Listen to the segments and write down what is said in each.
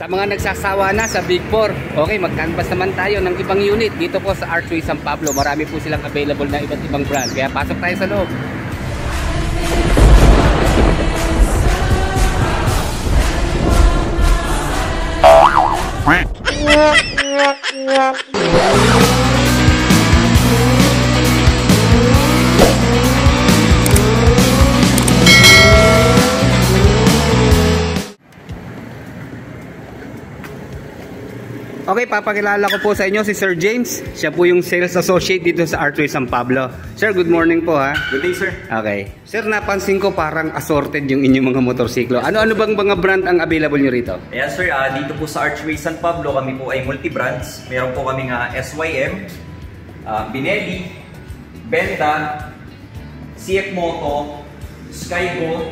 Sa mga nagsasawa na sa Big 4, okay, mag-canvas naman tayo ng ibang unit dito po sa Archway San Pablo. Marami po silang available na iba't ibang brand. Kaya pasok tayo sa loob. Okay, papakilala ko po sa inyo si Sir James. Siya po yung Sales Associate dito sa Archway San Pablo. Sir, good morning po ha. Good day, sir. Okay. Sir, napansin ko parang assorted yung inyong mga motorsiklo. Ano-ano bang mga brand ang available nyo rito? Ayan, sir. Dito po sa Archway San Pablo, kami po ay multi-brands. Meron po kaming SYM, Benelli, Benta, CF Moto, Skygo,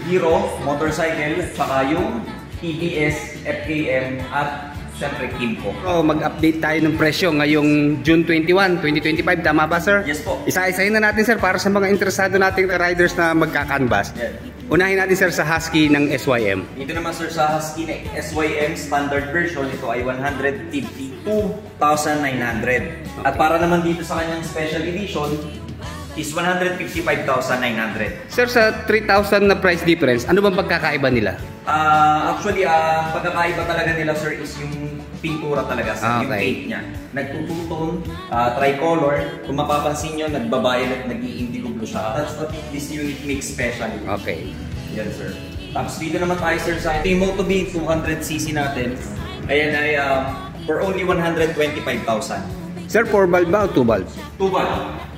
Hero, Motorcycle, saka yung TVS, FKM, at syempre Kimco. So, mag-update tayo ng presyo ngayong June 21, 2025. Tama ba, sir? Yes po. Isa-isahin na natin, sir, para sa mga interesado nating riders na magkakanvas. Yeah. Unahin natin, sir, sa Husky ng SYM. Dito naman, sir, sa Husky na SYM standard version, ito ay 152,900. At para naman dito sa kanyang special edition, is 155,900. Sir, sa 3,000 na price difference, ano bang pagkakaiba nila? Actually, pagkakaiba talaga nila, sir, is yung pintura talaga, sir, yung paint niya. Nagtututong, tricolor. Kung mapapansin nyo, nagbabayan at nag-i-indigo blue siya. That's what this unit makes special. Okay. Yan, sir. Tapos dito naman tayo, sir, sa ito yung Moto B 200cc natin. Ayan ay for only 125,000. Sir, 4 valve ba o 2 valve? 2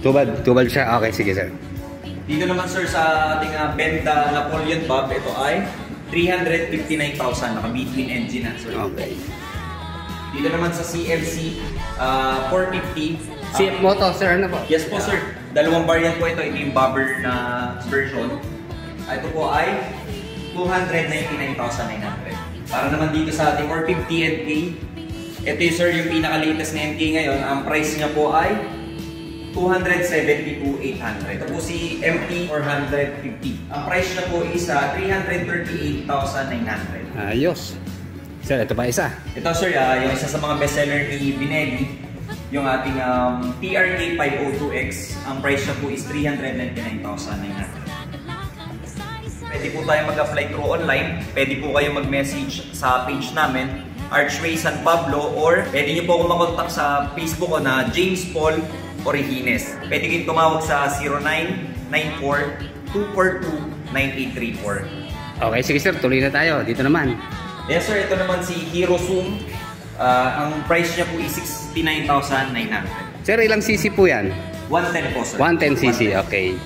valve. 2 valve siya? Okay, sige, sir. Dito naman, sir, sa ating Benta Napoleon valve, ito ay 359,000. Naka-between engine na, sir. Okay. Dito naman sa CFC, 450. CF Moto, sir, ano po? Yes po, sir. Dalawang variant po ito. Ito yung bobber na version. Ito po ay 299,900. Para naman dito sa ating 450 NK, ito yung, sir, yung pinaka-latest na NK ngayon. Ang price niya po ay 272,800. Ito po si MT 450. Ang price niya po is 338,900. Ayos. Sir, ito pa isa. Ito, sir, yung isa sa mga bestseller ni Benelli, yung ating TRK 502X. Ang price niya po is 399,900. Pwede po tayo mag-apply through online. Pwede po kayo mag-message sa page namin, Archway San Pablo, or pwede niyo po akong makontak sa Facebook ko na James Paul Orihines. Pwede kayong tumawag sa 0994-242-9834. Okay, sige, sir, tuloy na tayo. Dito naman. Yes, sir, ito naman si Hero Zoom. Ang price niya po is 69,900. Sir, ilang cc po yan? 110 po, sir. 110cc, okay.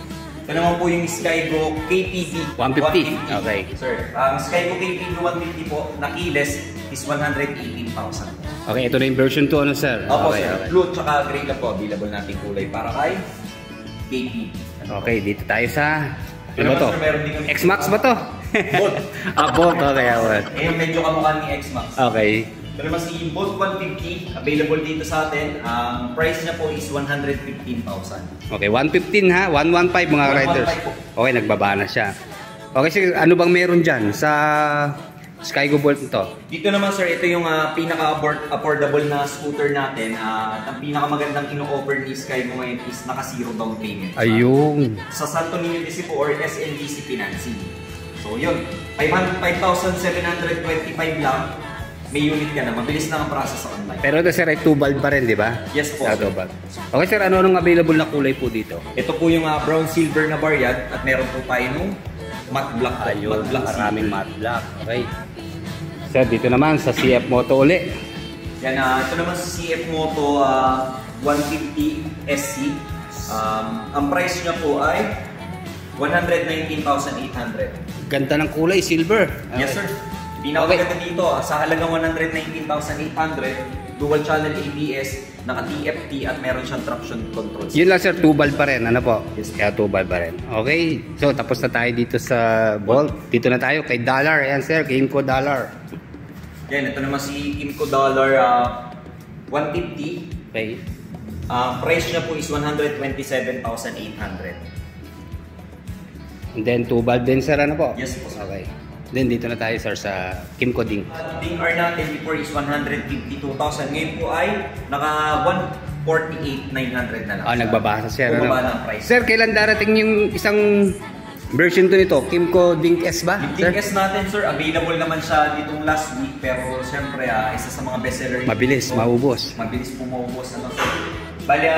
Ito naman po yung Skygo KPV 150. Okay. Sir, ang Skygo KPV 150 po na keyless is 118,000. Okay, ito na yung version 2, ano, sir? Opo, Okay, sir. okay. Blue tsaka gray na po. Available natin kulay para kay KPV. Okay, dito tayo sa... Ito Ano ba naman, to? sir, meron din kami- X-Max ba to? Bolt. Bolt. Okay, okay. Ngayon medyo kamukha ni X-Max. Okay. Ito naman si Bolt 150. Available dito sa atin. Ang price niya po is 115,000. Okay, 115 ha? 115 mga 115 riders. po. Okay, nagbaba na siya. Okay, sige, ano bang meron dyan sa Skygo Bolt nito? Dito naman, sir, ito yung pinaka-affordable na scooter natin. Ang pinakamagandang ino-offer ni Skygo ngayon is naka-zero down payment. Ayun. Sa Santo Niño DC po or SNDC Financing. So yun, 5,725 lang. May unit ka na, mabilis na ang process sa online. Pero ito, sir, ay 2 valve pa rin, di ba? Yes po. 2 valve. Okay, sir, ano-anong available na kulay po dito? Ito po yung brown silver na variant at meron po tayo nung matte black. Ayun, Matte black maraming silver. matte black. Okay. Sir, dito naman sa CF Moto uli. Yan, ito naman sa CF Moto 150 SC. Ang price niya po ay 119,800. Ganda ng kulay, silver. Okay. Yes, sir. Pinakaganda dito, sa halagang 119,800, dual channel ABS, naka-TFT at meron siyang traction control. Yun lang, sir, 2 valve pa rin. Ano po? Yes. Kaya 2 valve pa rin. Okay. So, tapos na tayo dito sa Bolt. Dito na tayo kay Dollar. Ayan, sir, Kimco Dollar. Yan, ito naman si Kimco Dollar 150. Okay. Price niya po is 127,800. And then 2 valve din, sir, ano po? Yes po, sir. Okay. Then dito na tayo sir sa Kimco Ding. Ding R natin before is 152,000. Ngayon po ay naka 148,900 na lang. Nagbabasa sir. Bumaba ng price. Sir, kailan darating yung isang version to nito? Kimco Ding S ba? Yung Ding S natin sir, available naman siya ditong last week. Pero siyempre, isa sa mga bestseller. Mabilis, maubos. Mabilis po maubos. Bali,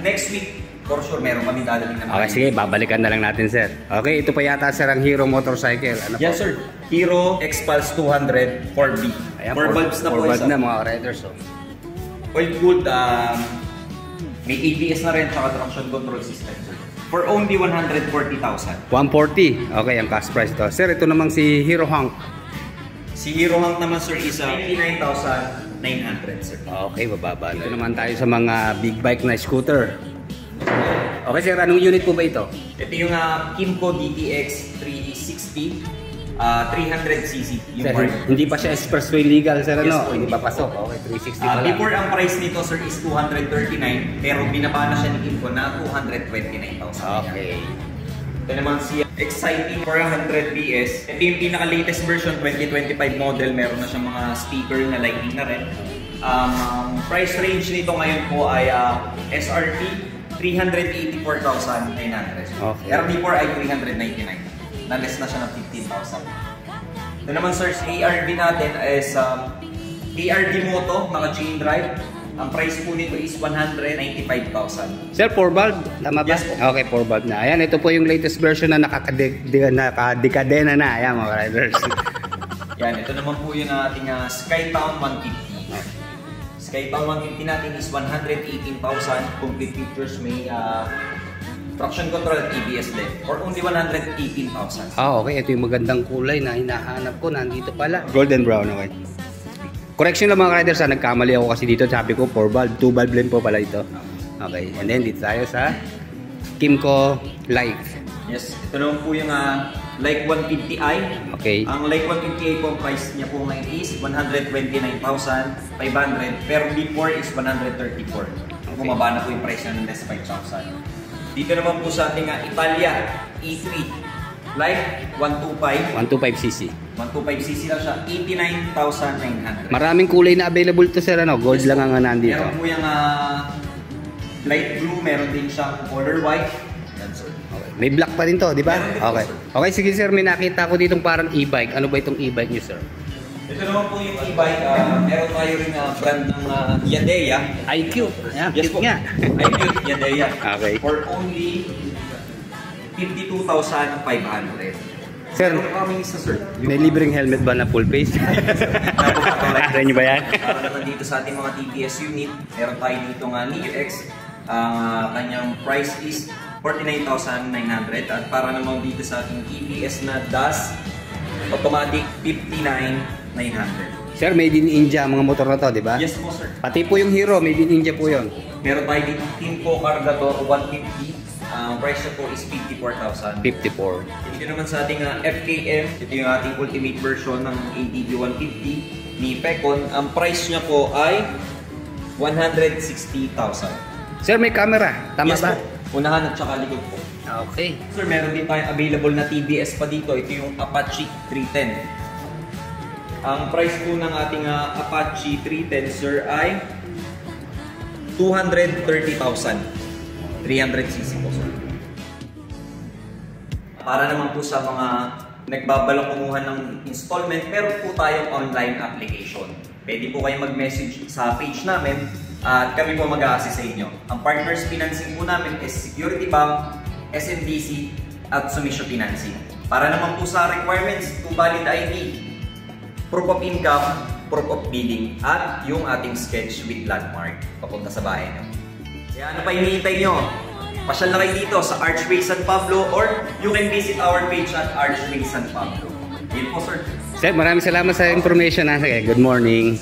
next week, for sure, meron kami dadaling na Okay, sige, babalikan na lang natin, sir. Okay, ito pa yata, sir, ang Hero motorcycle. Ano yes, po? sir. Hero X-Pulse 200 4B. Ayan, 4 bulbs na po. 4 bulb na, mga riders. Oh. Oil good, may ABS na rin, tsaka traction control system, sir. For only 140,000. 140. Okay, ang cash price to. Sir, ito namang si Hero Hank. Si Hero Hank naman, sir, is 99,900, sir. Okay, bababa. Ito naman tayo sa mga big bike na scooter. Okay, sir, anong unit po ba ito? Ito yung Kimco DTX 360 300cc. Sir, hindi pa siya expressway legal, sir, Yes, ano? po, Hindi pa pasok. Okay, 360 pa lang. Before ang price nito, sir, is 239, pero binaba na siya ni Kimco na 229,000. Okay. Ito naman si Exciting 400 PS. Ito yung pinaka-latest version, 2025 model. Meron na siyang mga sticker na lighting na rin. Price range nito ngayon po ay SRP 384,900. Okay. Pero before ay 399. Na-less na siya ng 15,000. Ito naman sir, sa ARV natin is ARV Moto, mga chain drive. Ang price po nito is 195,000. Sir, 4 bulb? Tama ba? Yes po. Okay, 4 bulb na. Ayan, ito po yung latest version na nakadekadena na. Ayan, mga riders. Yan, ito naman po yung ating Skytown 150. Skytown 150 natin is 118,000. Complete features, may traction control at ABS din. For only 118,000. Okay. Ito yung magandang kulay na hinahanap ko. Nandito pala. Golden brown, okay. Correction lang mga riders, nagkamali ako kasi dito. Sabi ko 4 bulb, 2 bulb din po pala ito. Okay, and then dito tayo sa Kimco Like. Yes, ito naman po yung Like 150i. Okay. Ang Like 150i po, ang price niya po ngayon is 129,500. Pero before is 134. Okay. Bumaba na po yung price niya ng less 5,000. Dito naman po sa ating Italia E3. Like 125. 125cc. 125cc lang siya, 89,900. Maraming kulay na available to sir, ano? Gold lang ang nandito. Meron po yung light blue, meron din siyang color white. Yan sir. Okay. May black pa din to, di ba? Meron din po, Okay. sir. Okay, sige sir, may nakita ko ditong parang e-bike. Ano ba itong e-bike niyo, sir? Ito naman po yung e-bike. Meron tayo rin brand ng Yadea. IQ. Ayan, Yes cute po. nga. IQ Yadea. Okay. For only 52,500. Sir, Meron kami isa sir. may libreng helmet ba na full face? Kaya niyo ba yan? Para naman dito sa ating mga TBS unit, meron tayo dito nga Neo X. Ang kanyang price is 49,900. At para naman dito sa ating TBS na DAS, automatic 59,900. Sir, made in India ang mga motor na to, di ba? Yes po sir. Pati po yung Hero, made in India po yun. Meron tayo dito Timco Cargador 150. Ang price niya po is 54,000. 54. Ito naman sa ating FKM. Ito yung ating ultimate version ng ADV 150 ni Pecon. Ang price niya po ay 160,000. Sir, may camera. Tama Yes ba? po. Unahan at saka likod po. Okay. Sir, meron din tayong available na TBS pa dito. Ito yung Apache 310. Ang price po ng ating Apache 310, sir, ay 230,000. 300cc po, sir. Para naman po sa mga nagbabalak kumuha ng installment, meron po tayong online application. Pwede po kayong mag-message sa page namin at kami po mag-a-assist sa inyo. Ang partners financing po namin is Security Bank, SMBC, at Sumisho Financing. Para naman po sa requirements, to valid ID, proof of income, proof of billing, at yung ating sketch with landmark papunta sa bahay nyo. Kaya ano pa hinihintay nyo? Pasyal na kayo dito sa Archway San Pablo or you can visit our page at Archway San Pablo. Yun po, sir. Sir, maraming salamat sa information. Good morning.